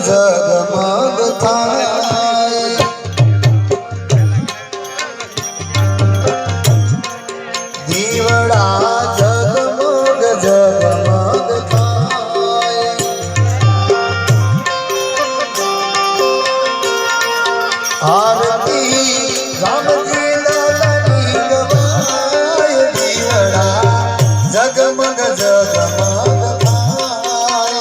जगमग थाय दीवड़ा जगमग जगमग थाय आरती रामजी लालनी गवाय दीवड़ा जगमग जगमग थाय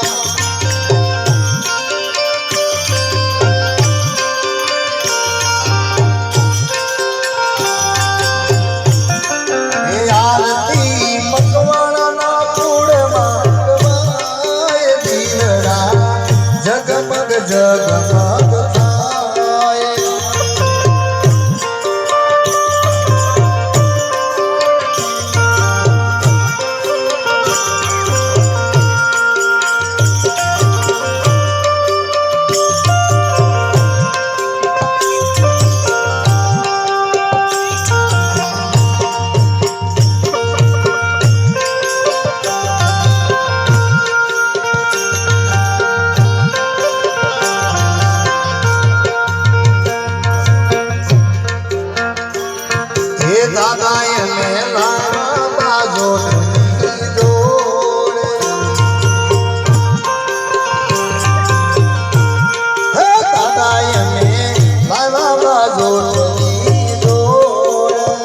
हे आरती मकवाणा ना फूड मागवाय दीवड़ा जगमग जगमग थाय हे दादाए मेला बाजो जोड़े हे दादाए मेला बाजो जोड़े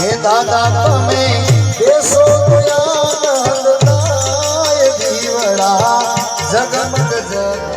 हे दादा तमें देशो आनंदाय दीवड़ा जगमग जगमग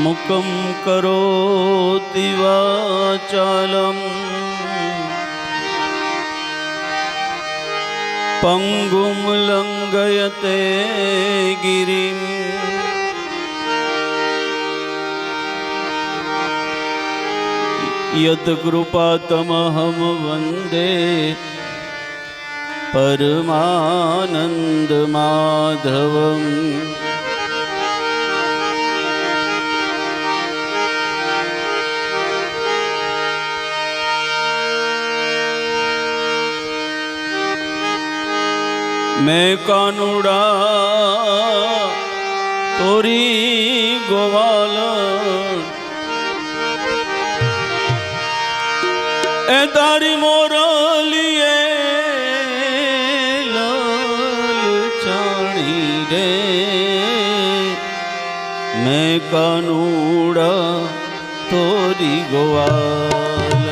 मुकं करोति वाचालं पंगुं लंघयते गयते गिरिम् यत्कृपातमहं वन्दे परमानन्दमाधवम्। मैं कानुड़ा तोरी गोवाल ए तारी मोरलिए लाल चाणी रे। मैं कानुड़ा तोरी गोवाल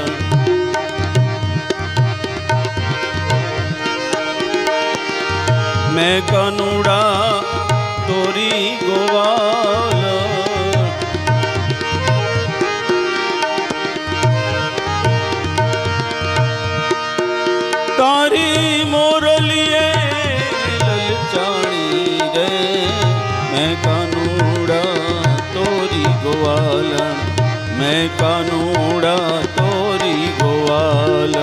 मैं कानुड़ा तोरी गोवाल तारी मोरलिए ललचाणी रे। मैं कानुड़ा तोरी गोवाल मैं कानुड़ा तोरी गोवाल।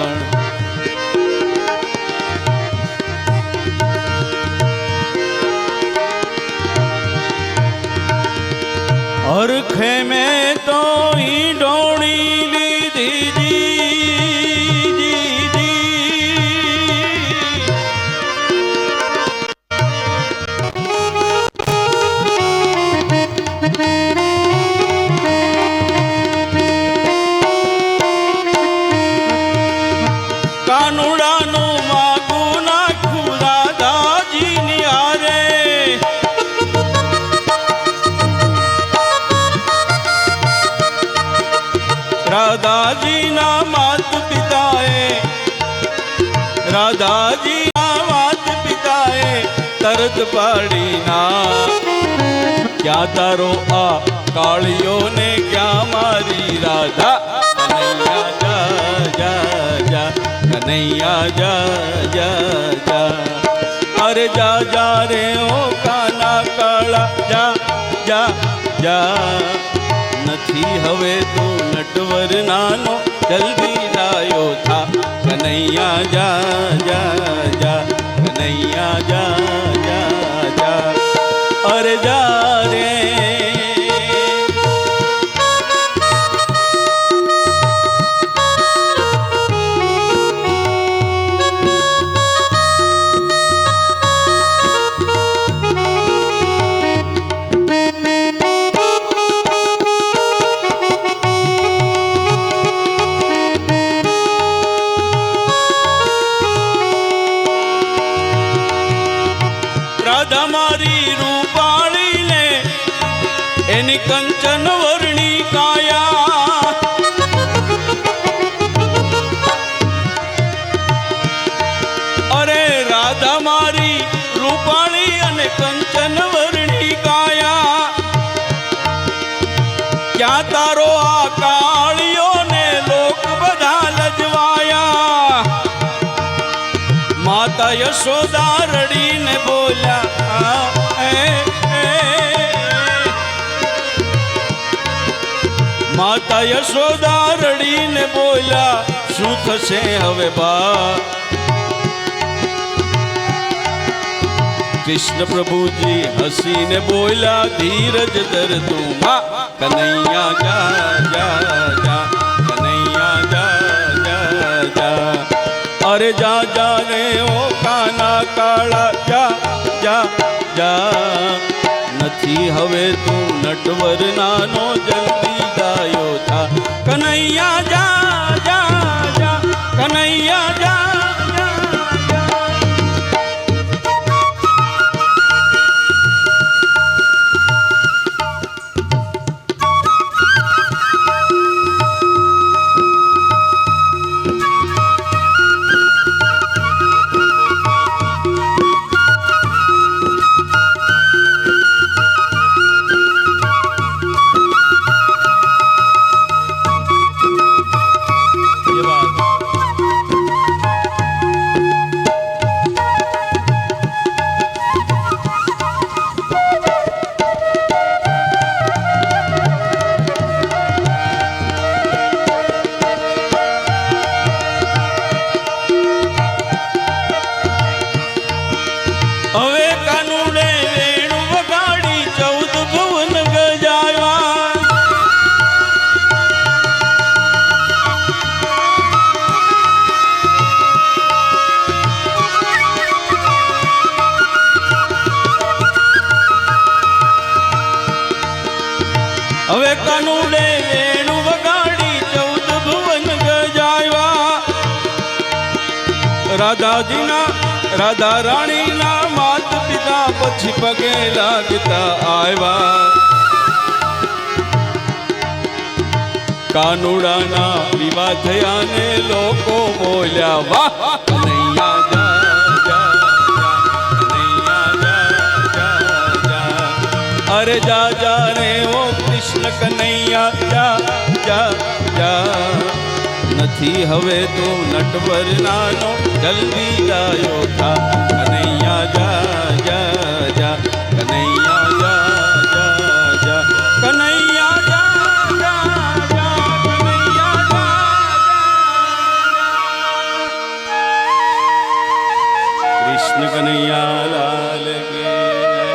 हरखे में तो ही डोणी लीधी जी जी जी। कानुड़ा नु मागू नाखू दादाजी निहारे। राधाजी ना मात पिताए राधाजी ना मात पिताए तरत पाड़ी ना। क्या तारो आ कालियों ने क्या मारी राधा। कन्हैया जा जा जा कन्हैया जा जा जा। अरे जा जा रे ओ काना काला जा जा जा। નથી હવે તું નટવર નાનો જલ્દી લાયો થા। કનૈયા જા જા જા કનૈયા જા જા જા। અરે જા રે मारी रूपाणी ने एनी कंचन वर्णी काया। अरे राधा मारी रूपाणी अने कंचन वर्णी काया। क्या तारो आ कालियो ने लोक बधा लजवाया। माता यशोदा रड़ी ने बोल्या माता यशोदा रड़ी ने बोल्या शू थशे हवे बा। कृष्ण प्रभु जी हसी ने बोल्या धीरज धर तू मां। कन्हैया जा जा जा कन्हैया जा जा जा। अरे जा जा रे ओ काना काला जा जा जा। નથી હવે તું નટવર નાનો જલ્દી ગાયો થા। કનૈયા જા જા જા કનૈયા જા જા જા। કાનુડે વેણુ વગાડી 14 ભુવન ગજાવ્યા રાધા રાણીના માત પિતા પછી પગે લાગતા આવ્યા કાનુડાના વિવાહ થયા ને લોકો બોલ્યા વાહ કનૈયા જા જા જા કનૈયા જા જા જા અરે જા જા રે ઓ કૃષ્ણ કનૈયા જા જા જા નથી હવે તું નટવર નાનો જલ્દી જાયો થા કનૈયા જા જા જા કનૈયા જા જા જા કનૈયા જા જા જા કનૈયા જા જા કૃષ્ણ કનૈયા લાલ કે જય.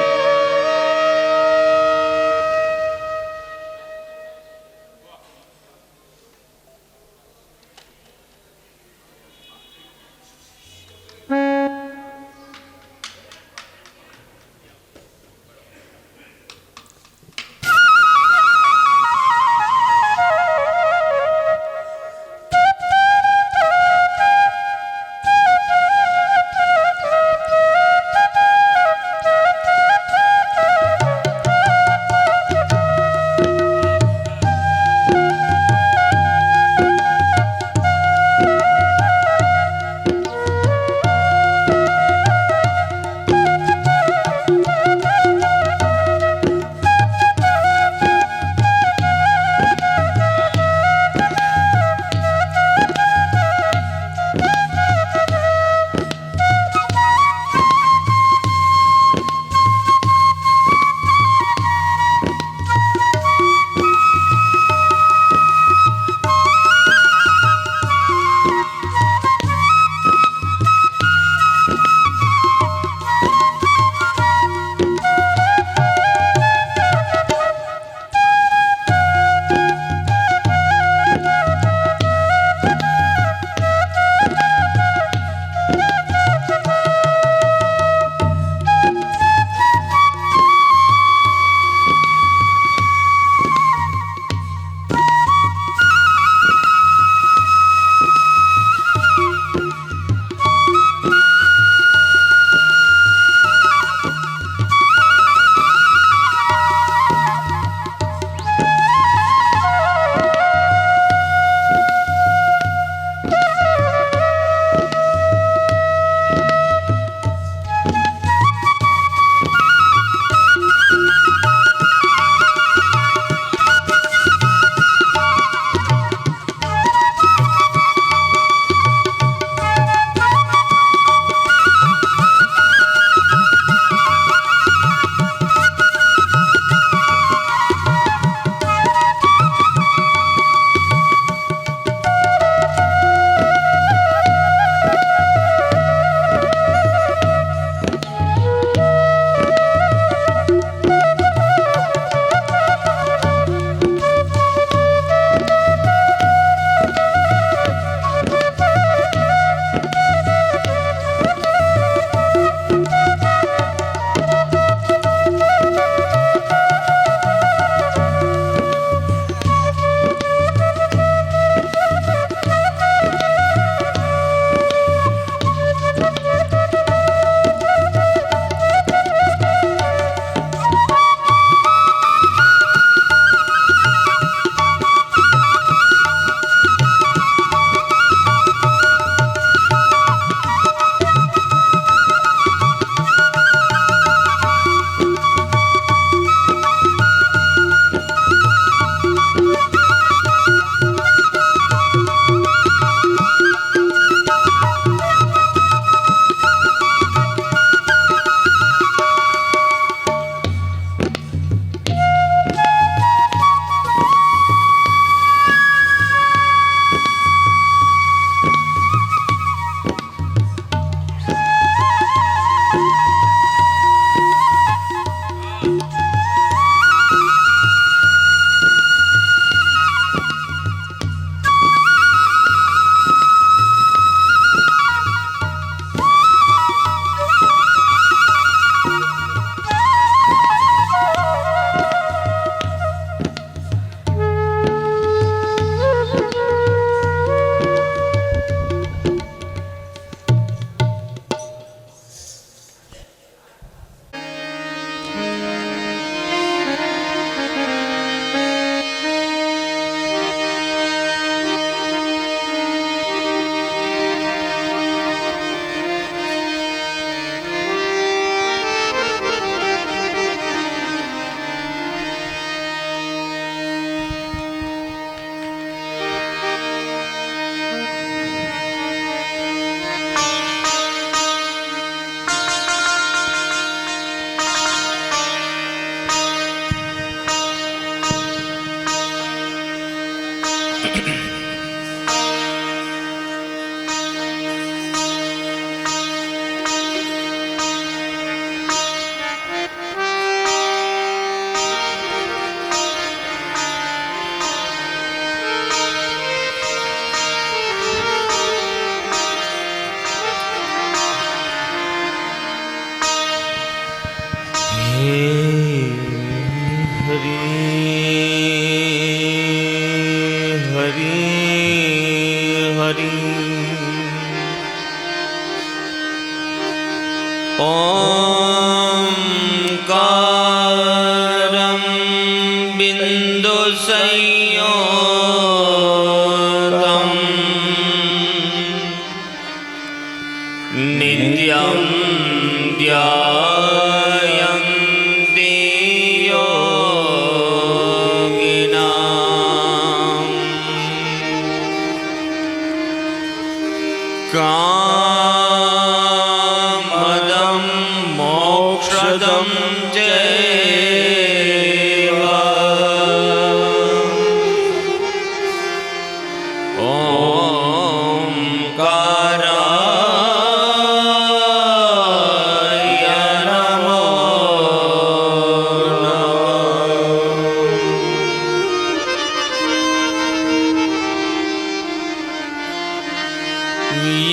ओंकारं बिन्दुसंयोतं नित्यं ध्यायन्ति योगिनाम् कामदं मोक्षदं चैव ओंकाराय नमो नमः।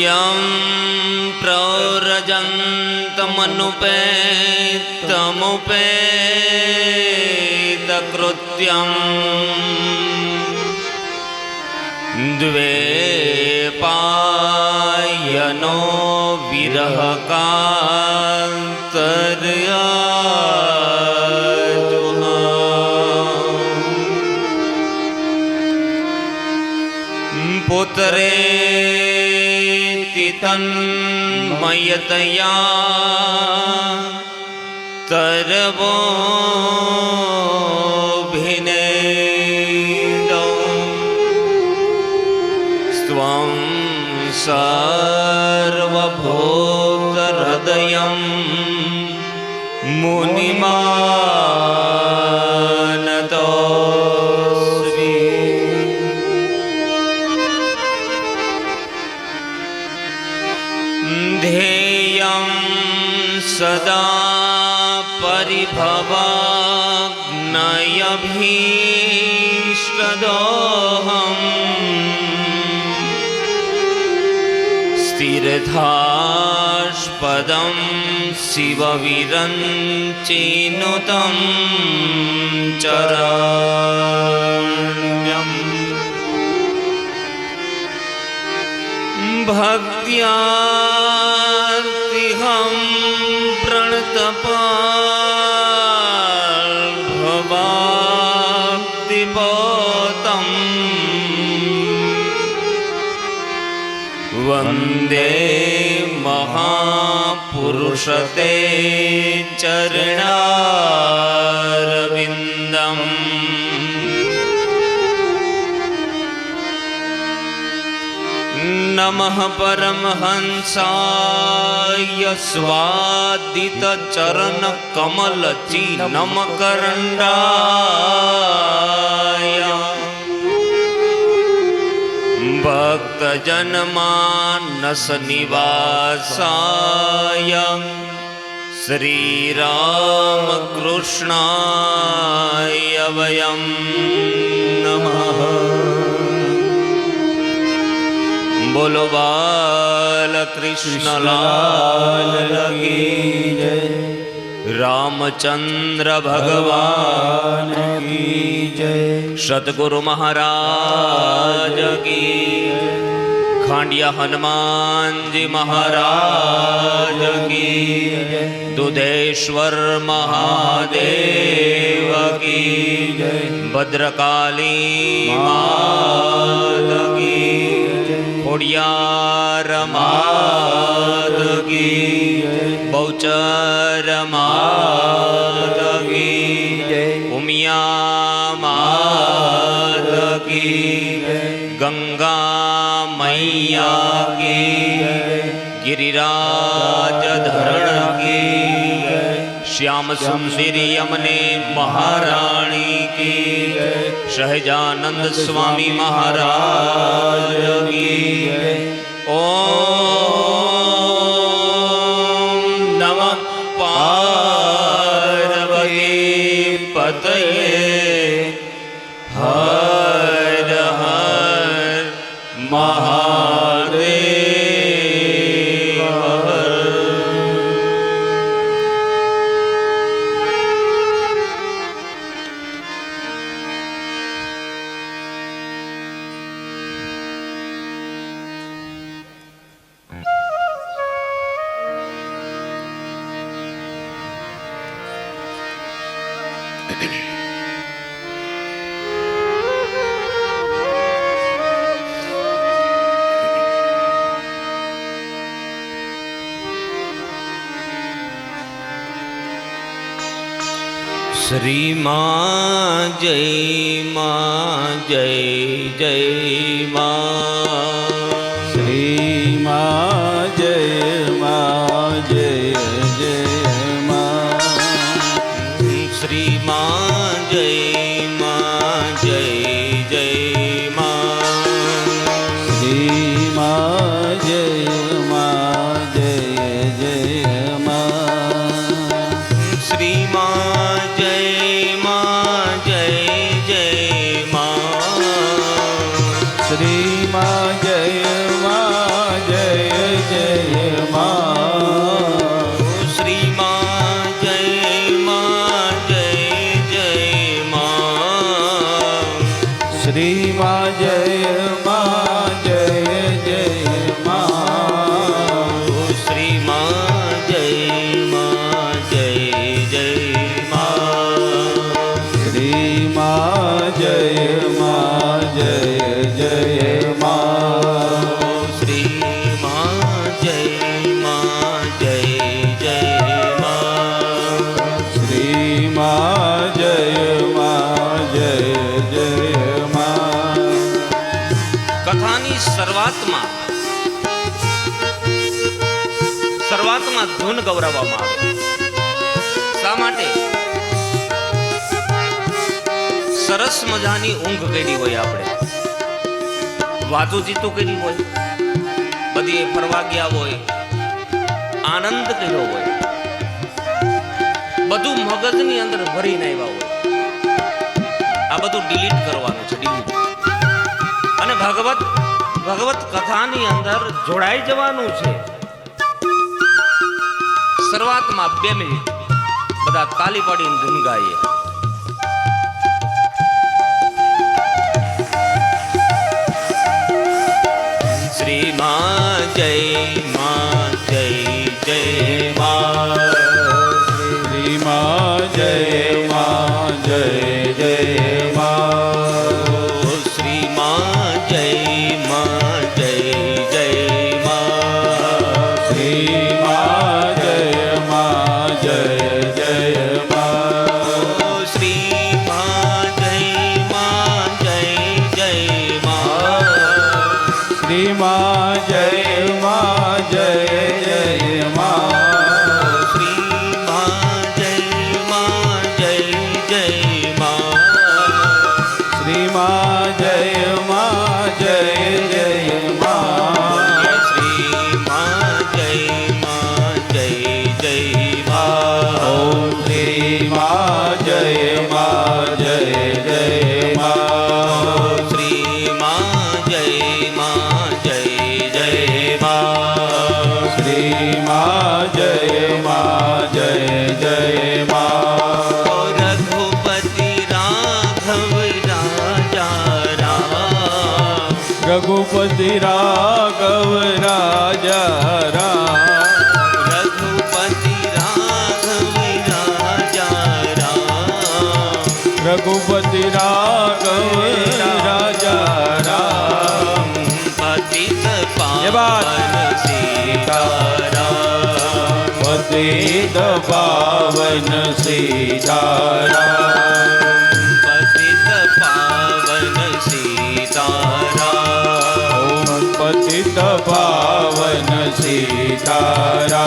यं प्रव्रजन्तमनुपेतमुपेतकृत्यं द्वे पायनो विरहकान्तर्याजुः पुत्रेति तन्मयतया तरवोऽभिनेदौ स्वं सर्वभूतहृदयं मुनिमानतोऽस्मि। ध्येयं सदा परिभवाग्नयभीष्टदोहम् स्थिरधास्पदं शिवविरञ्चिनुतं चरण्यम् भक्त्यार्तिहं प्रणतपाल्भवाब्धिपोतं वन्दे महापुरुषते चरणारविन्दम्। नमः परमहंसाय स्वादितचरणकमलचिह्नमकरण्डाय भक्तजनमानसनिवासाय श्रीरामकृष्णाय वयं नमः। बोलो बालकृष्ण लाल की जय, रामचंद्र भगवान की जय, सतगुरु महाराज की जय, खांडिया हनुमान जी महाराज की जय, दुधेश्वर महादेव की जय, भद्रकाली माता की, खोडियार मात की, बौचर मात की, उमिया मात की, गंगा मैया की, गिरिराज धरण की, श्याम सुंदरी यमुने महारानी की, सहजानंद स्वामी महाराज की। ओम नमः पार्वती पतये, हर हर महादेव हर। શ્રી માં જય જય માં શ્રી માં જય જય માં શ્રી માં જય જય માં શ્રી માં જય જય માં શ્રી માં જય જય માં શ્રી માં જય જય માં શ્રી માં જય જય માં શ્રી માં જય જય માં શ્રી માં જય જય માં શ્રી માં જય જય માં શ્રી માં જય જય માં શ્રી માં જય જય માં કથાની શરૂઆતમાં ધૂન ગૌરવવામાં આવે. શા માટે? સરસ મજાની ઊંઘ કરી હોય, આપણે વાતું જીતું કરી હોય, બધી ફરવા ગયા હોય, આનંદ કર્યો હોય, બધું મગજની અંદર ભરીને આવ્યા હોય. આ બધું ડિલીટ કરવાનું છે, ડિલીટ. અને ભગવત કથાની અંદર જોડાઈ જવાનું છે. શરૂઆતમાં 2 મિનિટ બધા તાલી પાડીને ધૂન ગાઈએ. શ્રી માં જય જય માં શ્રી માં જય જય માં શ્રી માં જય જય માં શ્રી માં જય જય માં શ્રી માં જય જય માં શ્રી માં જય જય માં શ્રી માં જય જય માં શ્રી માં જય જય માં શ્રી માં જય જય માં ઓમ શ્રી માં જય જય માં શ્રી માં જય જય માં શ્રી માં જય જય માં રઘુપતિ રાઘવ રાજા રામ રઘુપતિ રાઘવ રાજા રામ રઘુપતિ રાઘવ રાજા રામ રઘુપતિ રાઘવ રાજા રામ પતિત ये बात। पावन सीताराम પતિત પાવન સીતારામ પતિત પાવન સીતારામ ઓમ પતિત પાવન સીતારામ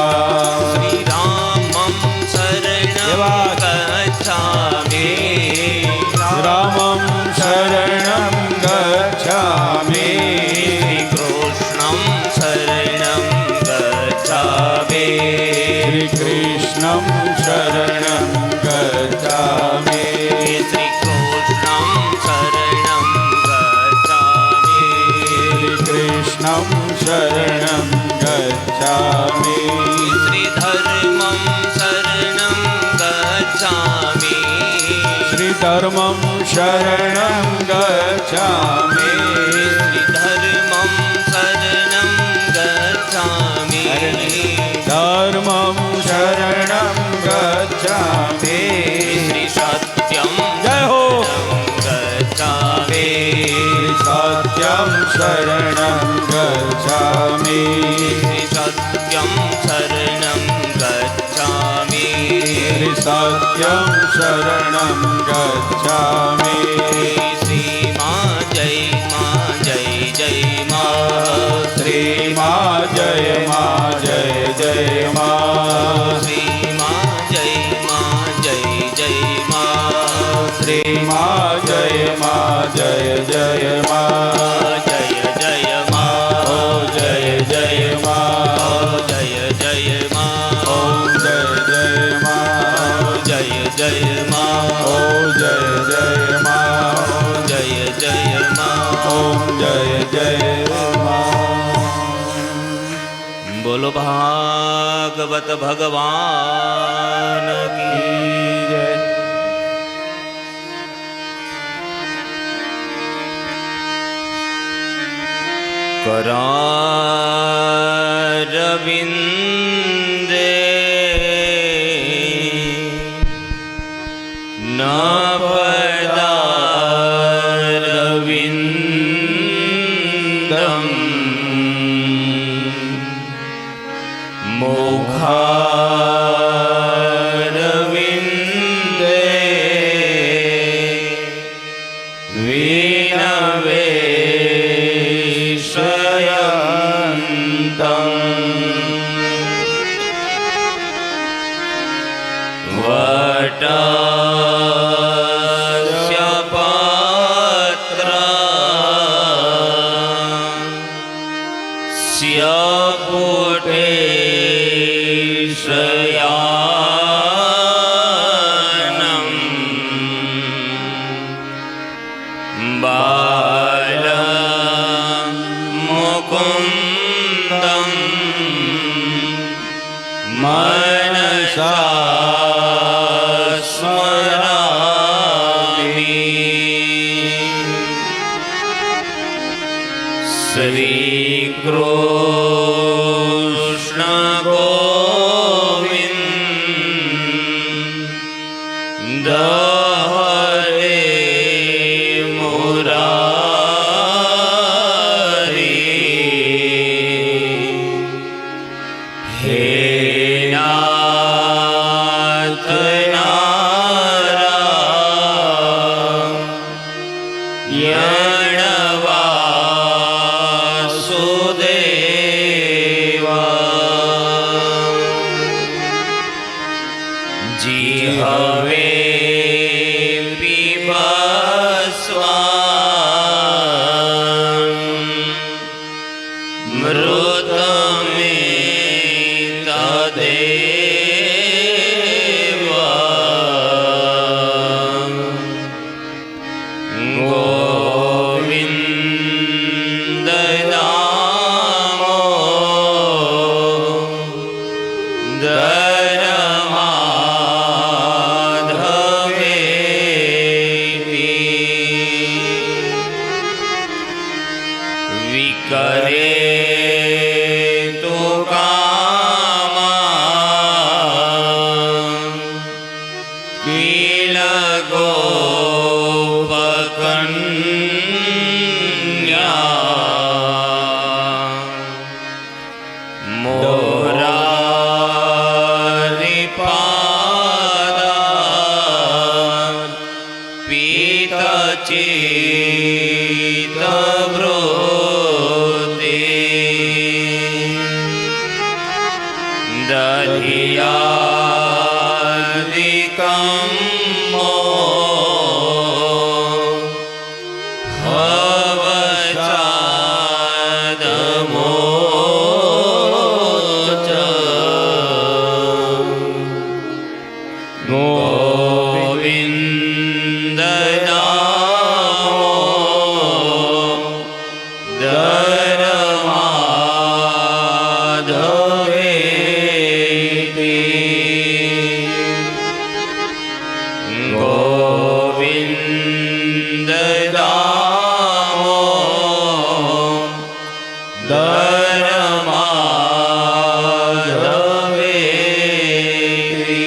શ્રી રામં શરણં ગચ્છામિ રામં શરણં ગચ્છામિ શ્રી કૃષ્ણં શરણં ગચ્છામિ શ્રી કૃષ્ણં શરણં ગચ્છામિ શ્રી કૃષ્ણં શરણં ગચ્છામિ શ્રી કૃષ્ણં શરણં ગચ્છામિ શ્રી ધર્મં શરણં ગચ્છામિ શ્રી ધર્મં શરણં ગચ્છામિ શ્રી ધર્મં શરણં ગચ્છામિ ધર્મં શરણં ગચ્છામિ શ્રી સત્ય गच्छामि सत्यं शरणं गच्छामि सत्यं शरणं गच्छामि श्री माँ जय जय माँ श्री माँ जय जय माँ श्री माँ जय जय माँ श्री माँ जय जय माँ जय जय माँ ओ जय जय माँ जय जय माँ ओम जय जय माँ जय जय माँ ओ जय जय माँ जय जय माँ ओम जय जय माँ बोलो भागवत भगवान की जय करारविन्दे नभदारविन्दम् मुखारविन्दे वटस्य पत्रस्य पुटे शयानं बालमुकुन्दं मनसा स्मरामि श्रीकृष्ण गोविन्द हरे मुरारी हे नाथ नारायण वासुदेवा जी हवे मृत में तदेवा गोविंद नामो विकरे तो कामा किल गोपकन्या मोरारिपादा पीतचित्तवृत्ति दधियादिकं हवचादमोच गोविन्द नामो दरमाधवेति गोविन्द नामो दरमाधवेति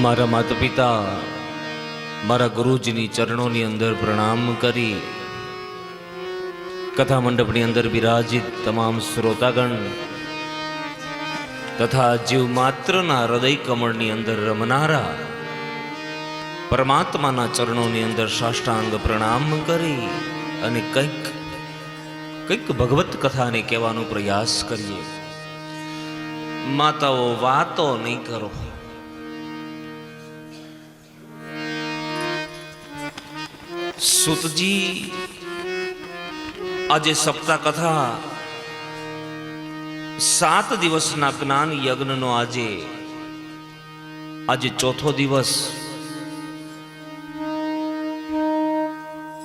મારા માતા પિતા મારા ગુરુજીની ચરણોની અંદર પ્રણામ કરી કથા મંડપની અંદર બિરાજિત તમામ શ્રોતાગણ તથા જીવ માત્રના હૃદય કમળની અંદર રમનારા પરમાત્માના ચરણોની અંદર સાષ્ટાંગ પ્રણામ કરી અને કંઈક ભગવત કથાને કહેવાનો પ્રયાસ કરીએ. માતાઓ વાતો નહીં કરો. સુતજી આજે સપ્તાહ કથા 7 દિવસના જ્ઞાન યજ્ઞનો આજે ચોથો દિવસ,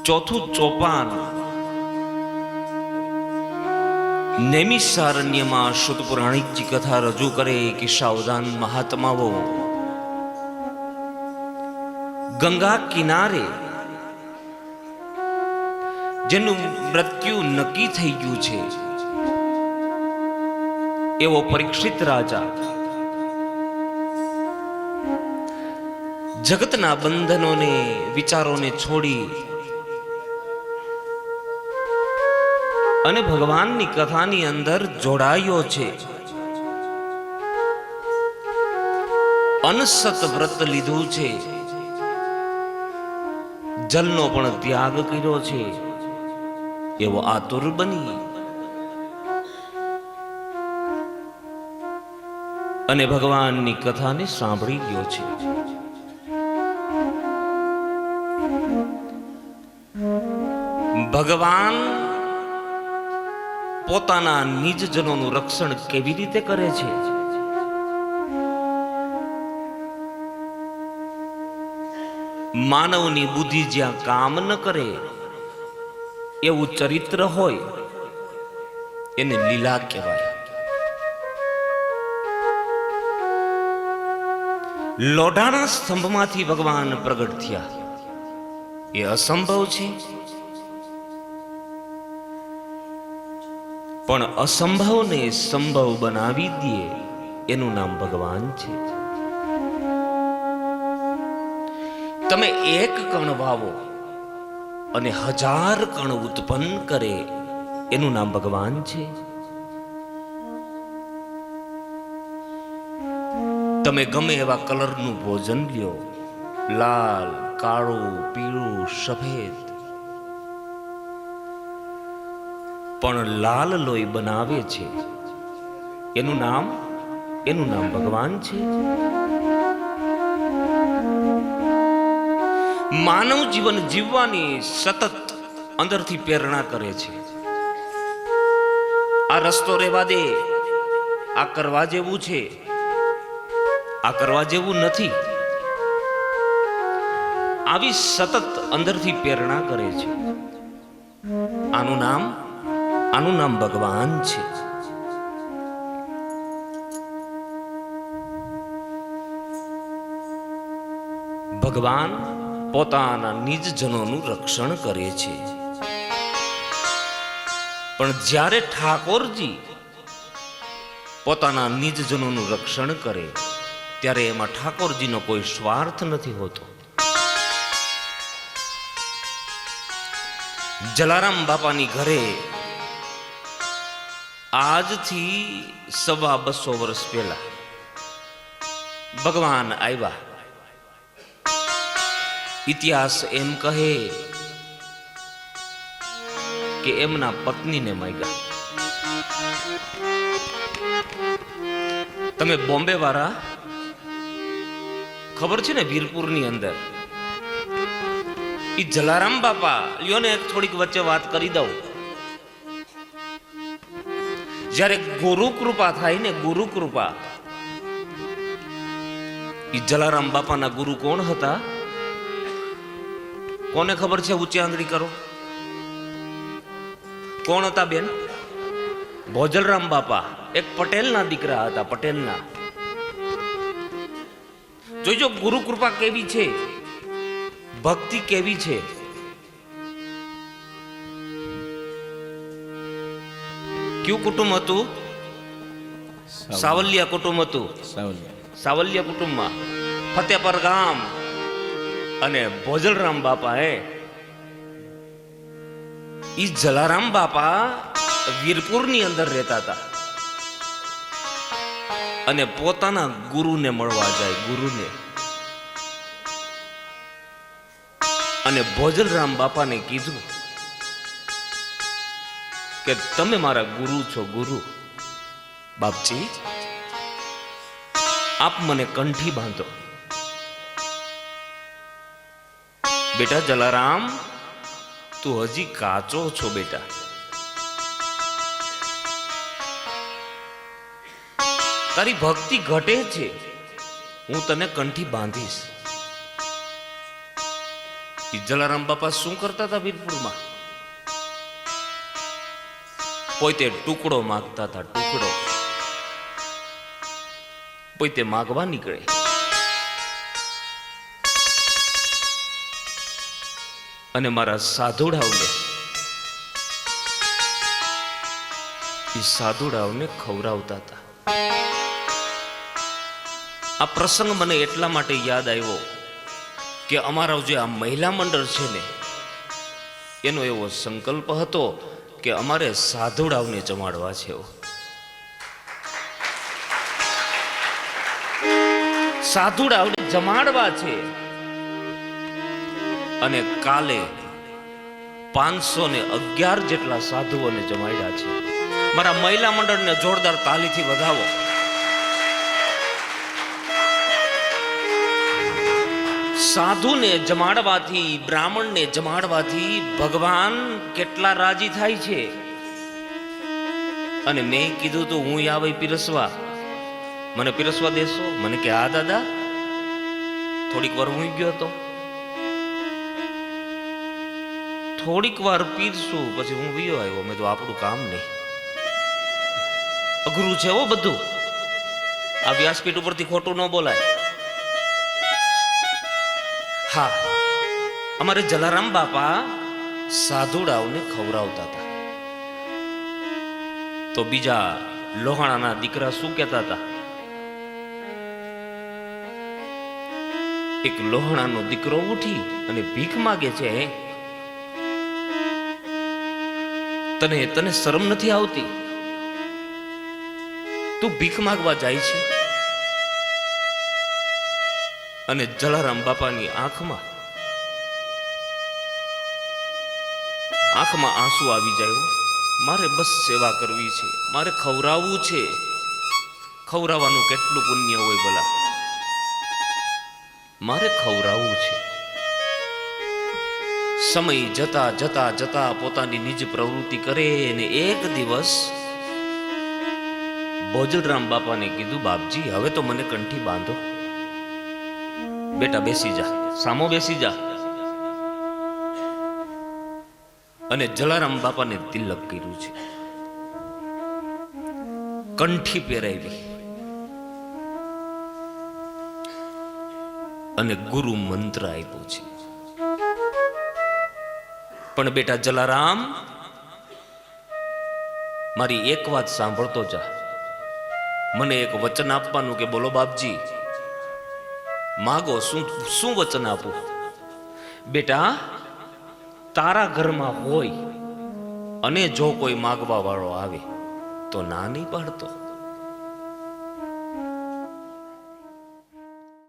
ચોથું ચોપાન. નૈમિષારણ્યમાં શુદ્ધ પુરાણિકજી કથા રજૂ કરે કે સાવધાન મહાત્માઓ ગંગા કિનારે જેનું મૃત્યુ નક્કી થઈ ગયું છે એવો પરીક્ષિત રાજા જગતના બંધનોને વિચારોને છોડી અને ભગવાનની કથાની અંદર જોડાયો છે. અનસત વ્રત લીધું છે, જલનો પણ ત્યાગ કર્યો છે એવો આતુર બની અને ભગવાનની કથાને સાંભળી ગયો છે. ભગવાન પોતાના નિજજનોનું રક્ષણ કેવી રીતે કરે છે? માનવની બુદ્ધિ જ્યાં કામ ન કરે એવું ચરિત્ર હોય એને લીલા કહેવાય. લોઢાના સ્તંભમાંથી ભગવાન પ્રગટ થયા એ અસંભવ છે, પણ અસંભવને સંભવ બનાવી દે એનું નામ ભગવાન છે. તમે એક કણ વાવો અને 1000 કણ ઉત્પન્ન કરે એનું નામ ભગવાન છે. તમે ગમે એવા કલરનું ભોજન લ્યો, લાલ, કાળું, પીળું, સફેદ, પણ લાલ લોહી બનાવે છે એનું નામ ભગવાન છે. માનવ જીવન જીવવાની સતત અંદરથી પ્રેરણા કરે છે. આ રસ્તો રહેવા દે, આ કરવા જેવું છે, આ કરવા જેવું નથી, આવી સતત અંદરથી પ્રેરણા કરે છે. આનું નામ ભગવાન છે. ભગવાન પોતાના નિજજનોનું રક્ષણ કરે છે, પણ જ્યારે ઠાકોરજી પોતાના નિજજનોનું રક્ષણ કરે ત્યારે એમાં ઠાકોરજીનો કોઈ સ્વાર્થ નથી હોતો. જલારામ બાપાની ઘરે આજથી 250 વર્ષ પહેલા ભગવાન આવ્યા. ઇતિહાસ એમ કહે કે એમના પત્નીને માગ્યા. તમે બોમ્બે વાળા ખબર છે ને, વીરપુરની અંદર ઈ જલારામ બાપા લ્યો ને થોડીક વચ્ચે વાત કરી દઉં. જ્યારે ગુરુ કૃપા થાય ને, ગુરુ કૃપા, ઈ જલારામ બાપાના ગુરુ કોણ હતા? કોને ખબર છે? ઊંચી આંગળી કરો. કોણ હતા બેન? ભોજલરામ બાપા એક પટેલના દીકરા હતા. પટેલના. જોજો ગુરુ કૃપા કેવી છે, ભક્તિ કેવી છે. કયું કુટુંબ હતું? સાવલિયા કુટુંબ હતું. સાવલિયા કુટુંબમાં ફતેપર ગામ અને ભોજલરામ બાપા ઈ જલારામ બાપા વીરપુરની અંદર રહેતા હતા અને પોતાના ગુરુને મળવા જાય, ગુરુને. અને ભોજલરામ બાપાને કીધું કે તમે મારા ગુરુ છો, ગુરુ. બાપજી, આપ મને કંઠી બાંધો. બેટા જલારામ, તું હજી કાચો છો બેટા. તારી ભક્તિ ઘટે છે, હું તને કંઠી બાંધીશ. જલારામ બાપા શું કરતા હતા વીરપુરમાં? પોતે ટુકડો માગતા હતા, ટુકડો. પોતે માગવા નીકળે. અને મારા સાધુડાઓને, એ સાધુડાઓને ખવડાવતા હતા. આ પ્રસંગ મને એટલા માટે યાદ આવ્યો કે અમારો જે આ મહિલા મંડળ છે ને, એનો એવો સંકલ્પ હતો કે અમારે સાધુડાઓને જમાડવા છે. સાધુડાઓને જમાડવા છે. અને કાલે 511 જેટલા સાધુઓને જમાડ્યા છે. મારા મહિલા મંડળને જોરદાર તાલીથી વધાવો. સાધુને જમાડવાથી, બ્રાહ્મણને જમાડવાથી ભગવાન કેટલા રાજી થાય છે. અને મેં કીધું તો હું આવે પીરસવા, મને પીરસવા દેશો? મને કે હા દાદા. થોડીક વાર હું ગયો હતો, થોડીક વાર પીરશું, પછી હું વિયો આવ્યો. મેં તો આપણું કામ નહીં, અઘરું છે હો બધું. આ વ્યાસપીઠ ઉપરથી ખોટું ન બોલાય. હા, અમારે જલારામ બાપા સાધુડાઓને ખવડાવતા હતા. તો બીજા લોહાણાના દીકરા શું કહેતા હતા? એક લોહાણાનો દીકરો ઉઠી અને ભીખ માગે છે. તને શરમ નથી આવતી? તું ભીખ માગવા જાય છે? અને જલારામ બાપાની આંખમાં આંસુ આવી જાય. મારે બસ સેવા કરવી છે, મારે ખવડાવવું છે. ખવડાવવાનું કેટલું પુણ્ય હોય ભલા? મારે ખવડાવવું છે. સમય જતા જતા જતા પોતાની નિજ પ્રવૃત્તિ કરે. અને એક દિવસ ભોજલરામ બાપાને કીધું, બાપજી હવે તો મને કંઠી બાંધો. બેટા બેસી જા, સામો બેસી જા. અને જલારામ બાપાને તિલક કર્યું છે, કંઠી પહેરાવી અને ગુરુ મંત્ર આપ્યો છે. પણ બેટા જલારામ, મારી એક વાત સાંભળતો જા. મને એક વચન આપવાનું કે બોલો બાપજી, માગો. શું વચન આપું? બેટા, તારા ઘરમાં હોય અને જો કોઈ માગવા વાળો આવે તો ના નહીં પાડતો.